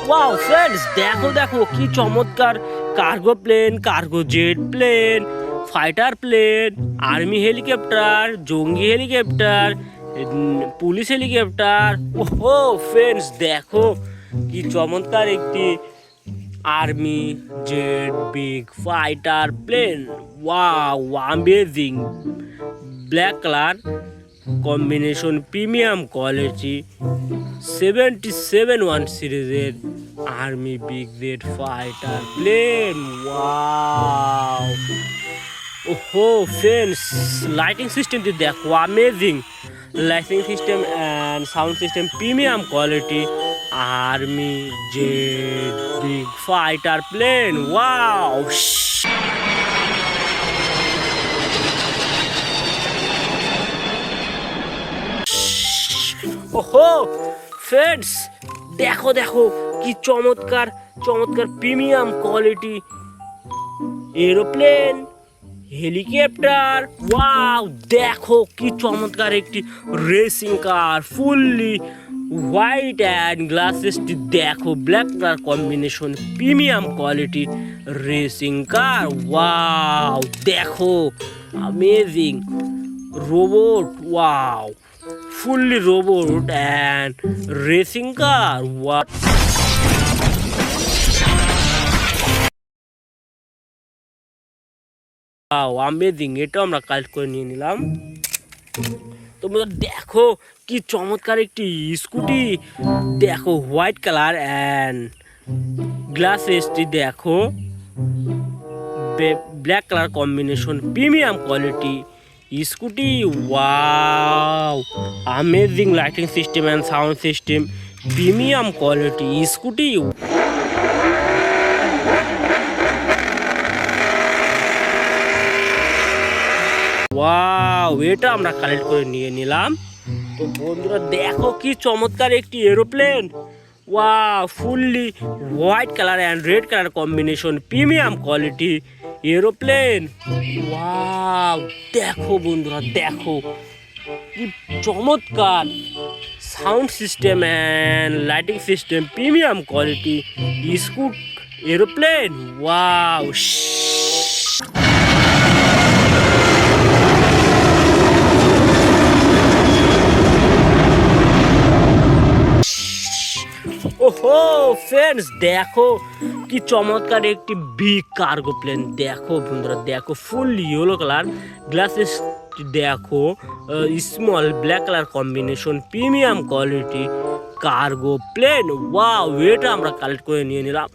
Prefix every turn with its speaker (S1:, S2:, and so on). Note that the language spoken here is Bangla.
S1: ওয়াও ফ্রেন্ডস, দেখো দেখো কি চমৎকার cargo plane, cargo jet plane, fighter plane, army helicopter, জঙ্গি হেলিকপ্টার, পুলিশ হেলিকপ্টার। ওহো ফ্রেন্ডস, দেখো কি চমৎকার একটি army jet big fighter plane. Wow amazing, black colour combination, premium quality, 77-1 সিরিজের army big jet fighter plane. Wow, ওহো ফ্রেন্ডস, লাইটিং সিস্টেমটি দেখো amazing, lighting system and sound system premium quality, army jet big fighter plane. Wow, ওহো ফ্রেন্ডস, দেখো দেখো কি চমৎকার চমৎকার premium quality aeroplane, helicopter. Wow, দেখো কি চমৎকার একটি racing car, fully white and গ্লাসেসটি দেখো black colour combination, premium quality racing car. Wow, দেখো amazing robot. Wow, fully robot and racing car. Wow amazing, এটাও আমরা কালেক্ট করে নিয়ে নিলাম। তোমরা দেখো কি চমৎকার একটি স্কুটি, দেখো হোয়াইট কালার অ্যান্ড গ্লাসেসটি দেখো black colour combination, premium quality scooty. Wow amazing lighting system and sound system, premium quality scooty. Wow, এটা আমরা কালেক্ট করে নিয়ে নিলাম। তো বন্ধুরা দেখো কি চমৎকার একটি aeroplane. Wow, fully white colour and red colour combination, premium quality aeroplane. Wow, দেখো বন্ধুরা দেখো কি চমৎকার sound system and lighting system, premium quality scoot aeroplane. Wow, ওহো ফ্রেন্ডস, দেখো কি চমৎকার একটি বিগ কার্গো প্লেন। দেখো বন্ধুরা দেখো, ফুল ইয়েলো কালার গ্লাসেস, দেখো small black colour combination, premium quality cargo plane. Wow, এটা আমরা কালেক্ট করে নিয়ে নিলাম।